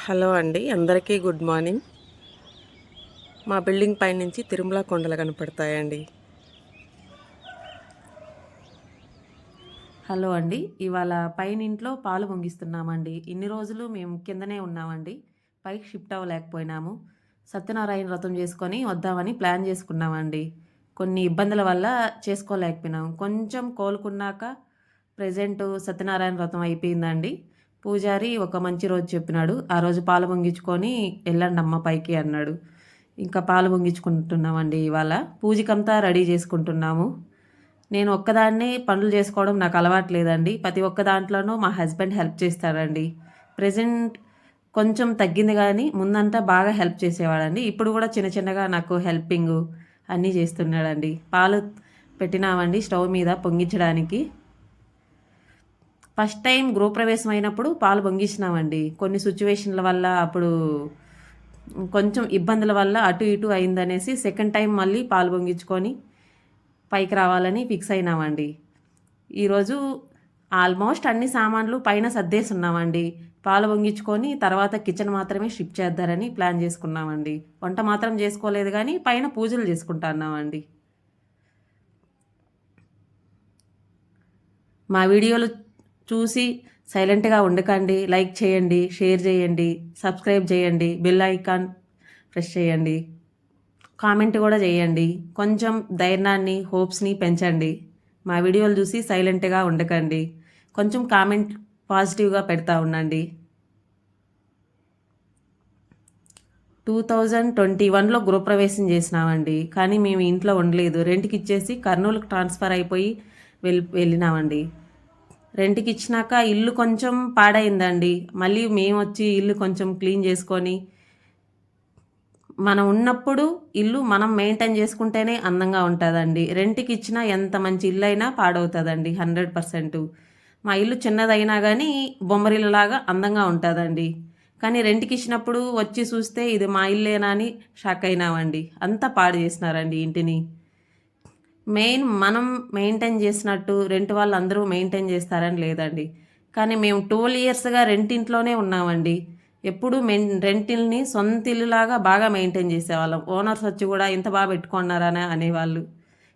Hello అండి, అందరికీ good morning. మా బిల్డింగ్ పై నుంచి తిరుమల కొండలు కనపడతాయండి. హలో అండి. ఇవాళ పైనింట్లో పాలు పొంగిస్తున్నామండి. ఇన్ని రోజులు మేము కిందనే ఉన్నామండి. పైకి షిఫ్ట్ అవ్వలేకపోయినాము. సత్యనారాయణ వ్రతం చేసుకొని వద్దామని ప్లాన్ చేసుకున్నామండి. కొన్ని ఇబ్బందుల వల్ల చేసుకోలేకపోయినాము. కొంచెం కోలుకున్నాక ప్రెజెంట్ సత్యనారాయణ వ్రతం అయిపోయిందండి. పూజారి ఒక మంచి రోజు చెప్పినాడు. ఆ రోజు పాలు పొంగించుకొని వెళ్ళండి అమ్మ పైకి అన్నాడు. ఇంకా పాలు పొంగించుకుంటున్నామండి. ఇవాళ పూజకంతా రెడీ చేసుకుంటున్నాము. నేను ఒక్కదాన్నే పనులు చేసుకోవడం నాకు అలవాటు లేదండి. ప్రతి ఒక్క దాంట్లోనూ మా హస్బెండ్ హెల్ప్ చేస్తాడండి. ప్రెజెంట్ కొంచెం తగ్గింది కానీ ముందంతా బాగా హెల్ప్ చేసేవాడండి. ఇప్పుడు కూడా చిన్న చిన్నగా నాకు హెల్పింగ్ అన్నీ చేస్తున్నాడండి. పాలు పెట్టినామండి స్టవ్ మీద పొంగించడానికి. ఫస్ట్ టైం గృహప్రవేశం అయినప్పుడు పాలు పొంగించినామండి. కొన్ని సిచ్యువేషన్ల వల్ల అప్పుడు కొంచెం ఇబ్బందుల వల్ల అటు ఇటు అయిందనేసి సెకండ్ టైం మళ్ళీ పాలు పొంగించుకొని పైకి రావాలని ఫిక్స్ అయినామండి. ఈరోజు ఆల్మోస్ట్ అన్ని సామాన్లు పైన సర్దేస్తున్నామండి. పాలు పొంగించుకొని తర్వాత కిచెన్ మాత్రమే షిఫ్ట్ చేద్దారని ప్లాన్ చేసుకున్నామండి. వంట మాత్రం చేసుకోలేదు కానీ పైన పూజలు చేసుకుంటున్నామండి. మా వీడియోలు చూసి సైలెంట్గా ఉండకండి. లైక్ చేయండి, షేర్ చేయండి, సబ్స్క్రైబ్ చేయండి, బెల్ ఐకాన్ ప్రెస్ చేయండి, కామెంట్ కూడా చేయండి. కొంచెం ధైర్యాన్ని, హోప్స్ని పెంచండి. మా వీడియోలు చూసి సైలెంట్గా ఉండకండి. కొంచెం కామెంట్ పాజిటివ్గా పెడతా ఉండండి. 2021లో గృహప్రవేశం చేసినామండి. కానీ మేము ఇంట్లో ఉండలేదు. రెంట్కి ఇచ్చేసి కర్నూలుకి ట్రాన్స్ఫర్ అయిపోయి వెళ్ళినామండి. రెంట్కి ఇచ్చినాక ఇల్లు కొంచెం పాడైందండి. మళ్ళీ మేము వచ్చి ఇల్లు కొంచెం క్లీన్ చేసుకొని మనం ఉన్నప్పుడు ఇల్లు మనం మెయింటైన్ చేసుకుంటేనే అందంగా ఉంటుందండి. రెంట్కి ఇచ్చినా ఎంత మంచి ఇల్లు అయినా పాడవుతుందండి 100%. మా ఇల్లు చిన్నదైనా కానీ బొమ్మరిల్లులాగా అందంగా ఉంటుందండి. కానీ రెంట్కి ఇచ్చినప్పుడు వచ్చి చూస్తే ఇది మా ఇల్లేనా అని షాక్ అయినామండి. అంతా పాడు చేసినారండి ఇంటిని. మెయిన్ మనం మెయింటైన్ చేసినట్టు రెంట్ వాళ్ళు అందరూ మెయింటైన్ చేస్తారని లేదండి. కానీ మేము 12 ఇయర్స్గా రెంటింట్లోనే ఉన్నామండి. ఎప్పుడు రెంటిల్ని సొంత ఇల్లులాగా బాగా మెయింటైన్ చేసేవాళ్ళం. ఓనర్స్ వచ్చి కూడా ఇంత బాగా పెట్టుకున్నారని అనేవాళ్ళు.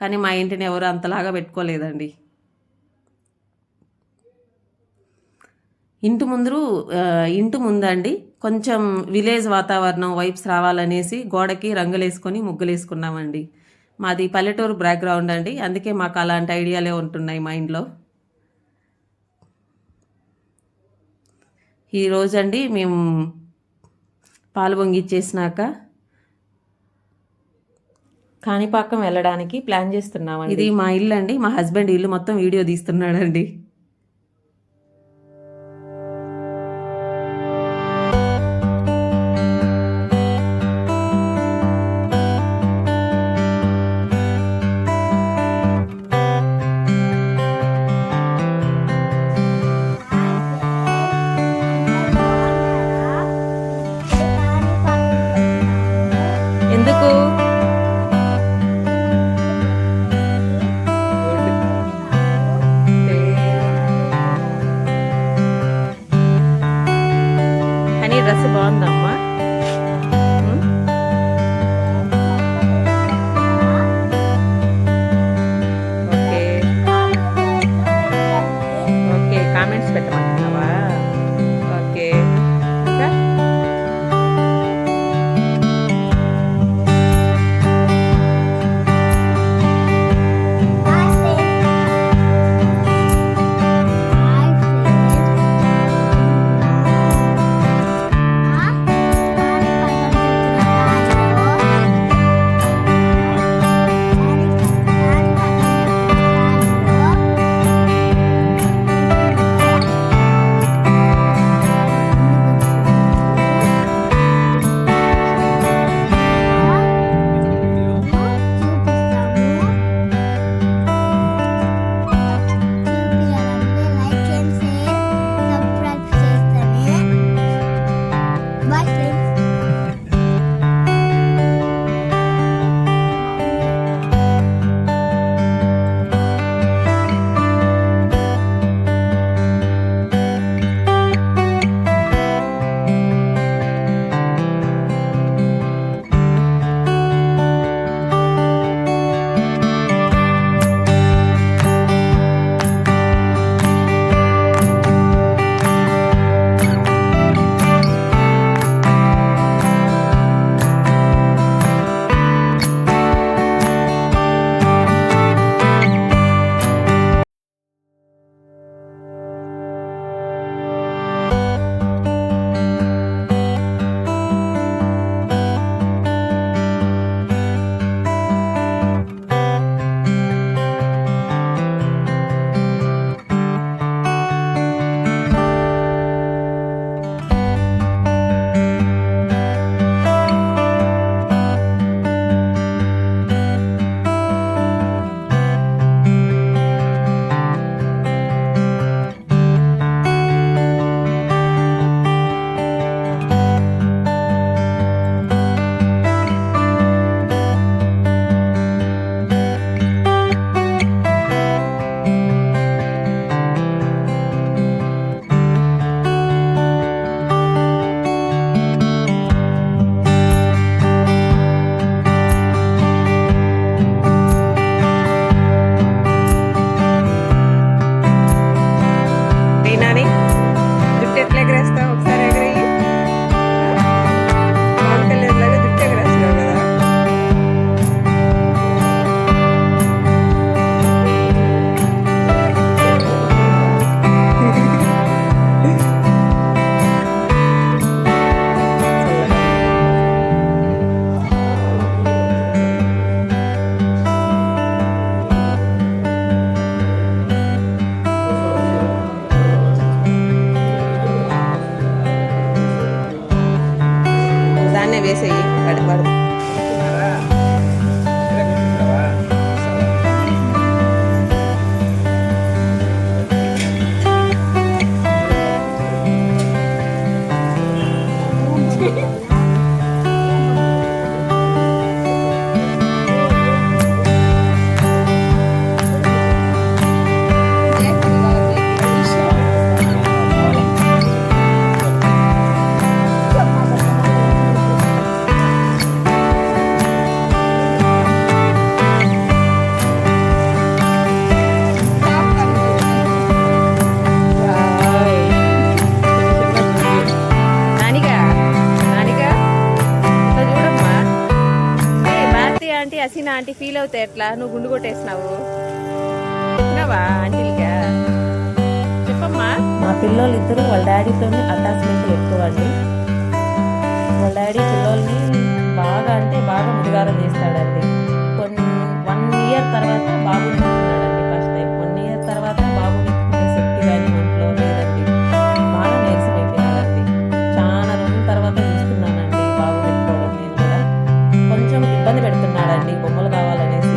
కానీ మా ఇంటిని ఎవరు అంతలాగా పెట్టుకోలేదండి. ఇంటి ముందండి కొంచెం విలేజ్ వాతావరణం వైబ్స్ రావాలనేసి గోడకి రంగులేసుకొని ముగ్గులేసుకున్నామండి. మాది పల్లెటూరు బ్యాక్గ్రౌండ్ అండి. అందుకే మాకు అలాంటి ఐడియాలే ఉంటున్నాయి మైండ్లో. ఈరోజండి మేము పాలు పొంగిచ్చేసినాక కాణిపాకం వెళ్ళడానికి ప్లాన్ చేస్తున్నామండి. ఇది మా ఇల్లు అండి. మా హస్బెండ్ ఇల్లు మొత్తం వీడియో తీస్తున్నాడండి. ఎందుకు అని డ్రెస్ బాగుందమ్మా. ఓకే ఓకే, కామెంట్స్ పెట్టమంటున్నావా? ఓకే, ఇంకా పక్కనే వేసేయి పడదు. హసీనా ఆంటీ ఫీల్ అవుతాయి ఎట్లా నువ్వు గుండు కొట్టేసినావు చెప్పినావా ఆంటీలుగా చెప్పమ్మా. మా పిల్లలు ఇద్దరు వాళ్ళ డాడీతోనే అటాచ్మెంట్ ఎక్కువ అండి. వాళ్ళ డాడీ పిల్లల్ని బాగా అంటే బాగా ముదిగారం చేస్తాడండి. 1 ఇయర్ తర్వాత బాబుని ఎత్తుకున్నాడండి. ఫస్ట్ టైం 1 ఇయర్ తర్వాత బాబుని ఎత్తుకునే శక్తి కానీ ఒంట్లో లేదండి. బాగా నీరసం అయిపోయినాడండి. చాలా రోజుల తర్వాత చూస్తున్నానండి బాబుని ఎత్తుకోవడం. నేను కూడా కొంచెం ఇబ్బంది పెడుతున్నాడండి బొమ్మలు కావాలనేసి.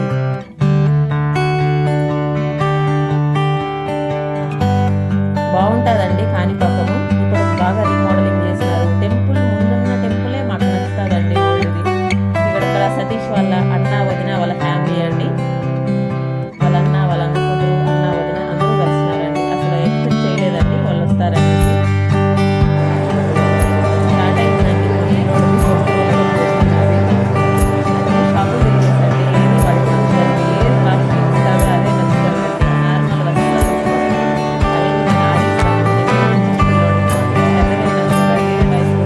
బాగుంటుందండి కాణిపాకము. ఇప్పుడు బాగా రీమోడలింగ్ చేసినారు. టెంపుల్ ముందున్న టెంపులే మాకు నచ్చుతుందండి ఓల్డ్ది. ఇక్కడ సతీష్ వాళ్ళ అన్న వదిన వాళ్ళ ఫ్యామిలీ అండి. వాళ్ళ అన్న వాళ్ళ అన్న కూతురు అన్న వదిన అందరూ కలిసినారండి. అసలు ఎక్స్పెక్ట్ చేయలేదండి వాళ్ళు వస్తారనేసి. స్టార్ట్ అయిందండి కొన్ని రోజులు షాపులు తిరిగేసండి. ఏది వాళ్ళకి నచ్చదండి. ఏది కాస్ట్ ఇస్తారో అదే నచ్చుతుంది. నార్మల్ వస్తారు అవన్నీ ఆడిస్తాము. పెద్దగా నచ్చుతుంది. వయసు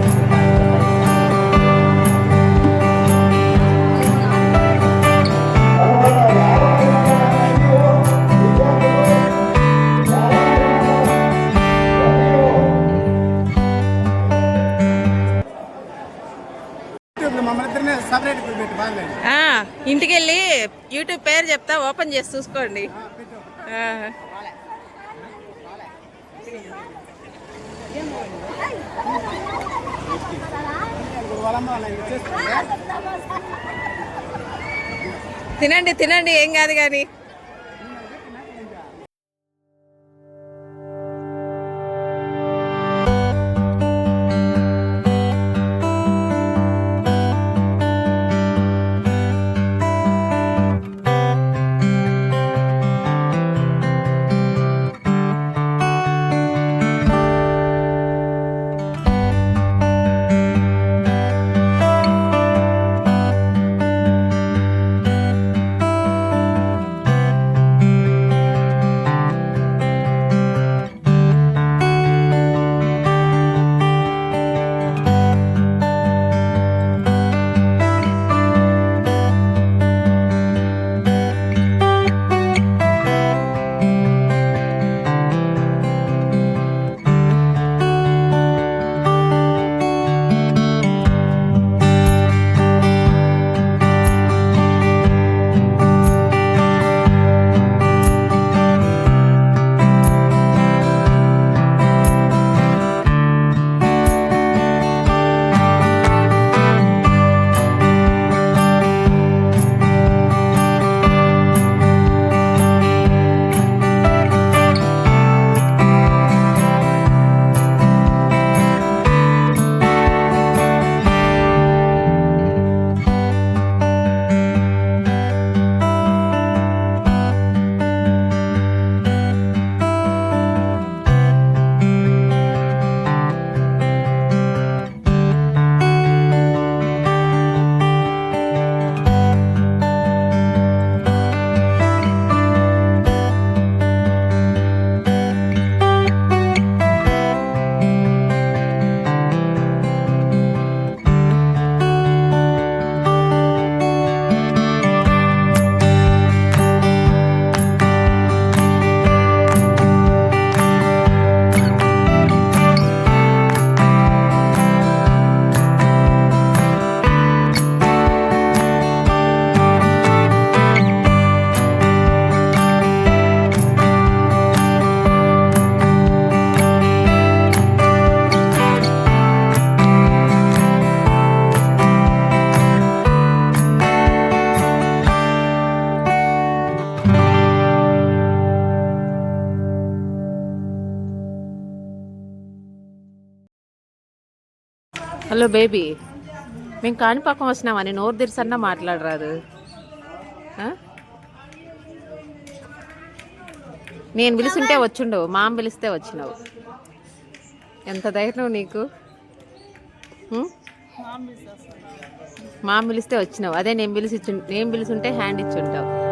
ఇంటికి వెళ్ళి యూట్యూబ్ పేరు చెప్తా ఓపెన్ చేసి చూసుకోండి. తినండి తినండి ఏం కాదు కానీ. హలో బేబీ, మేము కాణిపాకం వచ్చినామని నోరు తెరిసన్నా మాట్లాడరాదు. ఆ? నేను పిలుస్తుంటే వచ్చిండవు, మామ పిలిస్తే వచ్చినావు. ఎంత ధైర్యం నీకు? ఉం? మామ పిలిస్తే వచ్చినావు. అదే నేను పిలుచుంటే హ్యాండ్ ఇచ్చి ఉంటావు.